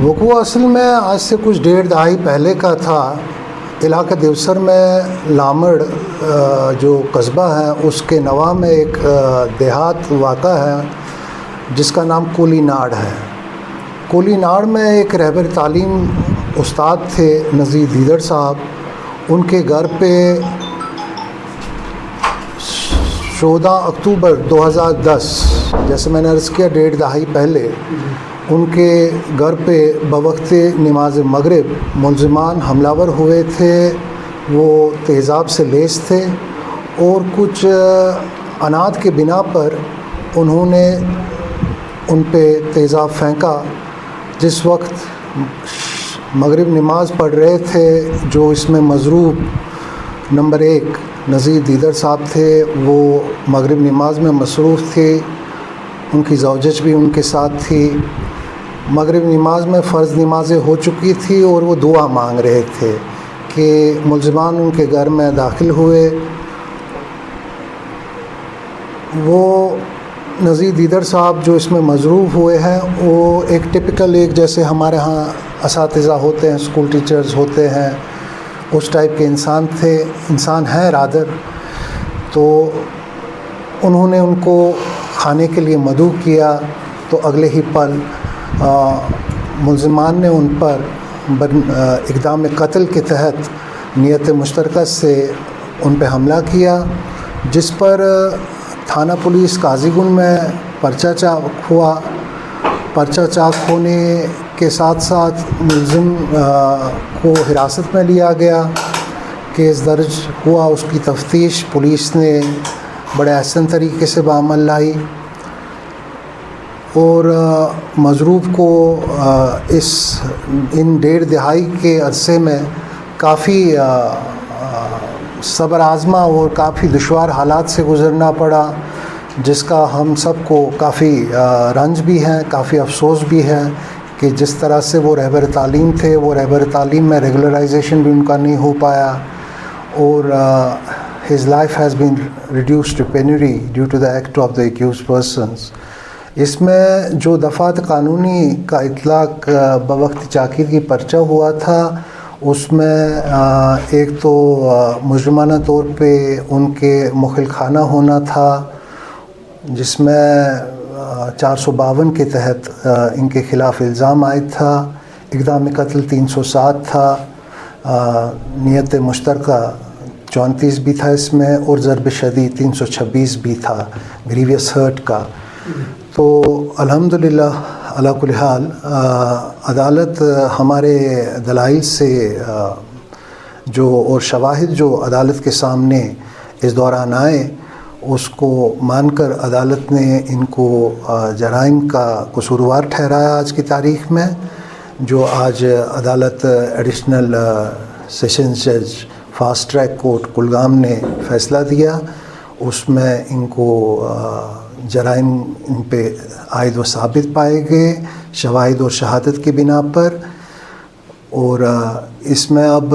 وقوع اصل میں آج سے کچھ 1.5 دہائی پہلے کا تھا. علاقہ دیوسر میں لامڑ جو قصبہ ہے اس کے نواح میں ایک دیہات واقع ہے جس کا نام کولی ناڑ ہے. کولی ناڑ میں ایک رہبر تعلیم استاد تھے نذیر دیدر صاحب. ان کے گھر پہ 14 اکتوبر 2010 جیسے میں نے عرض کیا 1.5 دہائی پہلے ان کے گھر پہ بوقت نماز مغرب ملزمان حملہ ور ہوئے تھے. وہ تیزاب سے لیس تھے اور کچھ عناد کے بنا پر انہوں نے ان پہ تیزاب پھینکا. جس وقت مغرب نماز پڑھ رہے تھے جو اس میں مضروب نمبر 1 نذیر دیدر صاحب تھے وہ مغرب نماز میں مصروف تھے. ان کی زوجہ بھی ان کے ساتھ تھی. مغرب نماز میں فرض نمازیں ہو چکی تھی اور وہ دعا مانگ رہے تھے کہ ملزمان ان کے گھر میں داخل ہوئے. وہ نذیر دیدر صاحب جو اس میں مضروب ہوئے ہیں وہ ایک ٹپیکل ایک جیسے ہمارے ہاں اساتذہ ہوتے ہیں اسکول ٹیچرز ہوتے ہیں اس ٹائپ کے انسان ہیں رادر. تو انہوں نے ان کو کھانے کے لیے مدعو کیا تو اگلے ہی پل ملزمان نے ان پر اقدام قتل کے تحت نیت مشترکہ سے ان پہ حملہ کیا جس پر تھانہ پولیس قاضی گنج میں پرچہ چاک ہوا. پرچہ چاک ہونے کے ساتھ ساتھ ملزم کو حراست میں لیا گیا. کیس درج ہوا. اس کی تفتیش پولیس نے بڑے احسن طریقے سے بعمل لائی اور مضروب کو ان 1.5 دہائی کے عرصے میں کافی صبر آزما اور کافی دشوار حالات سے گزرنا پڑا جس کا ہم سب کو کافی رنج بھی ہے کافی افسوس بھی ہے کہ جس طرح سے وہ رہبر تعلیم تھے وہ رہبر تعلیم میں ریگولرائزیشن بھی ان کا نہیں ہو پایا اور his life has been reduced to penury due to the act of the accused persons. اس میں جو دفعات قانونی کا اطلاق بوقت چاکر کی پرچہ ہوا تھا اس میں ایک تو مجرمانہ طور پہ ان کے مخل خانہ ہونا تھا جس میں 452 کے تحت ان کے خلاف الزام عائد تھا. اقدام قتل 307 تھا. نیت مشترکہ 34 بھی تھا اس میں اور ضرب شدید 326 بھی تھا گریویس ہرٹ کا. تو الحمدللہ علی کل حال عدالت ہمارے دلائل سے جو اور شواہد جو عدالت کے سامنے اس دوران آئے اس کو مان کر عدالت نے ان کو جرائم کا قصوروار ٹھہرایا آج کی تاریخ میں. جو آج عدالت ایڈیشنل سیشنز جج فاسٹ ٹریک کورٹ کلگام نے فیصلہ دیا اس میں ان کو جرائم ان پہ عائد و ثابت پائے گئے شواہد اور شہادت کی بنا پر. اور اس میں اب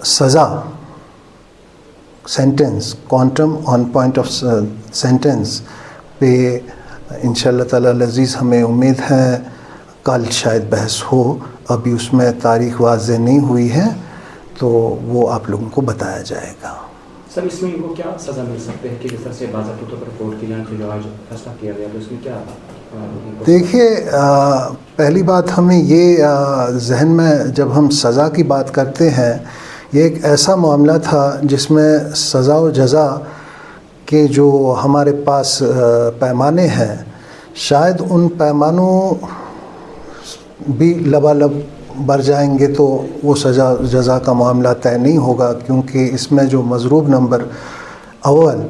سزا sentence quantum on point of sentence پہ انشاءاللہ تعالی العزیز ہمیں امید ہے کل شاید بحث ہو. ابھی اس میں تاریخ واضح نہیں ہوئی ہے تو وہ آپ لوگوں کو بتایا جائے گا. سر اس میں ان کو کیا سزا مل سکتے ہیں کہ جس طرح سے باضابطہ طور پر کورٹ کی جانچ جو آج فیصلہ کیا گیا تو اس میں کیا دیکھیے پہلی بات ہمیں یہ ذہن میں جب ہم سزا کی بات کرتے ہیں یہ ایک ایسا معاملہ تھا جس میں سزا و جزا کے جو ہمارے پاس پیمانے ہیں شاید ان پیمانوں بھی لبالب بڑھ جائیں گے تو وہ سزا جزا کا معاملہ طے نہیں ہوگا کیونکہ اس میں جو مضروب نمبر اول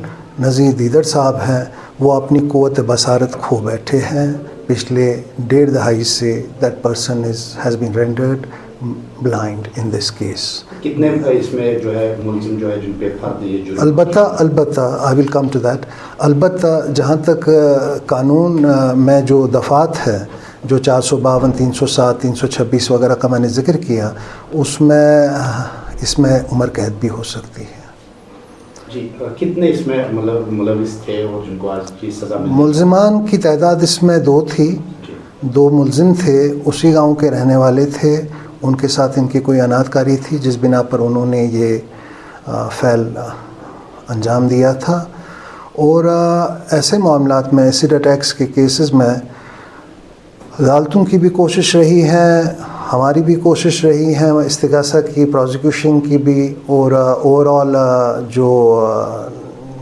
نذیر دیدر صاحب ہیں وہ اپنی قوت بصارت کھو بیٹھے ہیں. پچھلے 1.5 دہائی سے that person has been rendered blind in this case. کتنے اس میں جو ہے ملزم جو ہے جن پہ فرد یہ البتہ آئی ول کم ٹو دیٹ. البتہ جہاں تک قانون میں جو دفعات ہے جو 452 307 326 وغیرہ کا میں نے ذکر کیا اس میں عمر قید بھی ہو سکتی ہے. جی کتنے اس میں ملوث تھے اور جن کو آج کی سزا ملی؟ ملزمان کی تعداد اس میں 2 تھی. 2 मुलजिम थे, उसी गांव के रहने वाले थे, उनके साथ इनकी कोई अनादकारी थी जिस बिना पर उन्होंने ये फ़ैल अंजाम दिया था। और ऐसे मामलात में, एसिड अटैक्स के केसेस में अदालतों की भी कोशिश रही है, हमारी भी कोशिश रही है, इस्तिगासा की, प्रोसिक्यूशन की भी, और ओवरऑल जो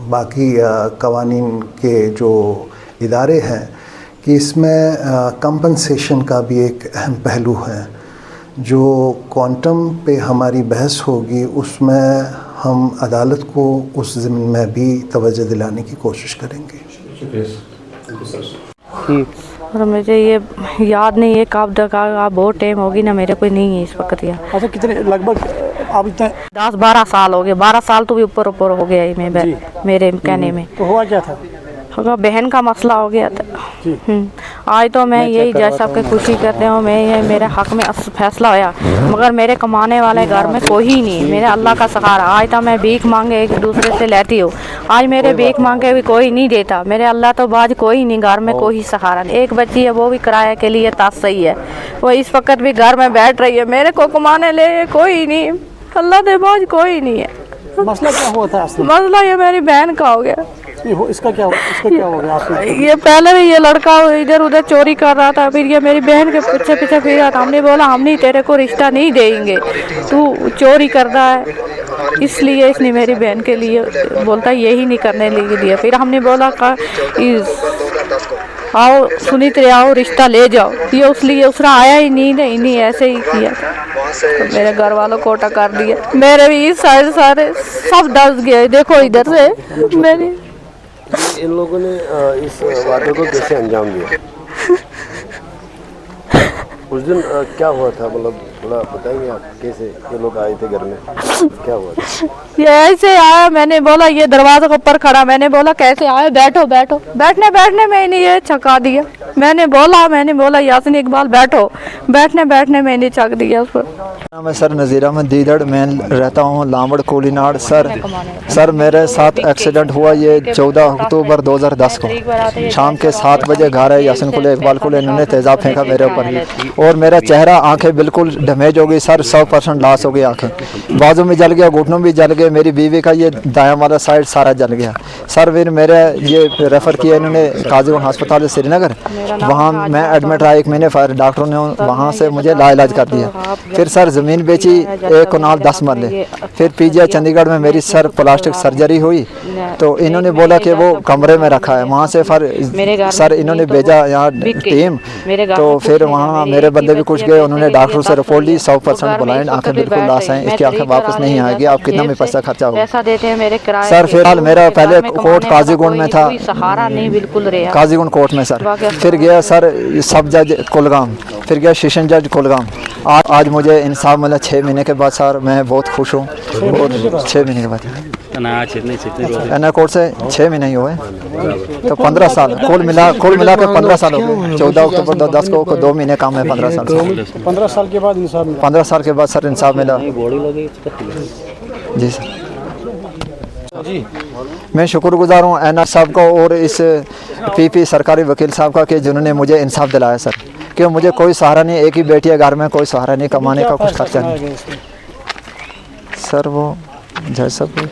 बाकी कवानीन के जो इदारे हैं कि इसमें कंपनसेशन का भी एक अहम पहलू है। जो क्वांटम पे हमारी बहस होगी उसमें हम अदालत को उस ज़मीन में भी तवज्जो दिलाने की कोशिश करेंगे। और मुझे ये याद नहीं है कब तक, बहुत टाइम होगी ना, मेरे कोई नहीं है इस वक्त यहाँ। अच्छा, कितने लगभग आप इतना 10-12 साल हो गए, 12 साल तो भी ऊपर हो गया है मेरे कहने में। तो हुआ क्या था? बहन का मसला हो गया था। आज तो मैं यही जज साहब की खुशी करते हूँ, मैं ये मेरे हक में फैसला होया, मगर मेरे कमाने वाले घर में कोई ही नहीं, मेरे अल्लाह का सहारा। आज तो मैं भीख मांगे एक दूसरे से लेती हूँ, आज मेरे भीख मांगे भी कोई नहीं देता, मेरे अल्लाह तो बाज कोई नहीं, घर में कोई सहारा नहीं। एक बच्ची है वो भी किराए के लिए तास सही है, वो इस वक्त भी घर में बैठ रही है, मेरे को कमाने ले कोई नहीं, अल्लाह दे बाज कोई नहीं है। मसला क्या हुआ था असल में? मसला ये मेरी बहन का हो गया। इसका क्या हो गया आपको? ये पहले भी ये लड़का इधर उधर चोरी कर रहा था, फिर ये मेरी बहन के पीछे पीछे फिर रहा था। हमने बोला हम नहीं, तेरे को रिश्ता नहीं देंगे, तू चोरी कर रहा है, इसलिए इसने मेरी बहन के लिए बोलता यही नहीं करने लिए। फिर हमने बोला आओ सुनीत रे, आओ रिश्ता ले जाओ, ये उसलिए उसने आया ही नहीं ऐसे ही किया। तो मेरे घर वालों को कोटा कर दिया, मेरे भी इस साइड सारे सब दस गए, देखो इधर से मेरी। इन लोगों ने इस वादे को कैसे अंजाम दिया? उस दिन क्या हुआ था, मतलब थोड़ा बताएंगे आप, कैसे ये लोग आए थे घर में, क्या हुआ था? ये ऐसे आया, मैंने बोला ये दरवाजे के ऊपर खड़ा, मैंने बोला कैसे आए, बैठो बैठो, बैठने में इन्हें ये छका दिया। मैंने बोला यासीन इकबाल बैठो, बैठने में इन्हें छक दिया उस पर। मैं सर नज़ीर अहमद दीदड़, मैं रहता हूँ लामड़ कोलीनाड़। सर मेरे साथ एक्सीडेंट हुआ ये 14 अक्टूबर 2010 को शाम के 7 बजे। घर है यासीन कुल इकबाल कुल, इन्होंने तेज़ाब फेंका मेरे ऊपर और मेरा चेहरा, आंखें बिल्कुल डैमेज हो गई सर, 100% लॉस हो गई आंखें, बाजू में जल गया, घुटनों भी जल गए, मेरी बीवी का ये दायां वाला साइड सारा जल गया सर। फिर मेरे ये रेफ़र किया इन्होंने काजीगुंड हस्पताल श्रीनगर, वहाँ मैं एडमिट रहा 1 महीने, फिर डॉक्टरों ने वहाँ से मुझे लाइलाज कर दिया। फिर सर ज़मीन बेची 1 कनाल 10 मरले। फिर पीजीआई चंडीगढ़ में मेरी सर प्लास्टिक सर्जरी हुई, तो इन्होंने बोला कि वो कमरे में रखा है, वहाँ से फिर सर इन्होंने भेजा यहाँ टीम, तो फिर वहाँ मेरे बंदे भी कुछ गए, उन्होंने डॉक्टरों से रिपोर्ट ली, 100% ब्लाइंड, आंखें बिल्कुल लॉस हैं, इसकी आंखें वापस नहीं आएगी, आप कितना भी पैसा खर्चा होगा सर। फिलहाल मेरा पहले कोर्ट काजीगुंड में था, काजीगुंड कोर्ट में सर, फिर गया सर सब जज कुलगाम, फिर गया सेशन जज कुलगाम। आज मुझे इंसाफ मिला 6 महीने के बाद सर, मैं बहुत खुश हूँ। और 6 महीने के बाद एना कोर्ट से 6 महीने ही हुए, तो 15 साल कुल मिला के 15 साल हो गए। 14 अक्टूबर 2010 को 2 महीने काम है, 15 साल। 15 साल के बाद इंसाफ मिला? 15 साल के बाद सर इंसाफ मिला जी सर। मैं शुक्रगुजार हूँ एना साहब का और इस पीपी सरकारी वकील साहब का कि जिन्होंने मुझे इंसाफ दिलाया सर, कि मुझे कोई सहारा नहीं, एक ही बेटी है घर में, कोई सहारा नहीं, कमाने का कुछ खर्चा नहीं सर। वो जैसा कोई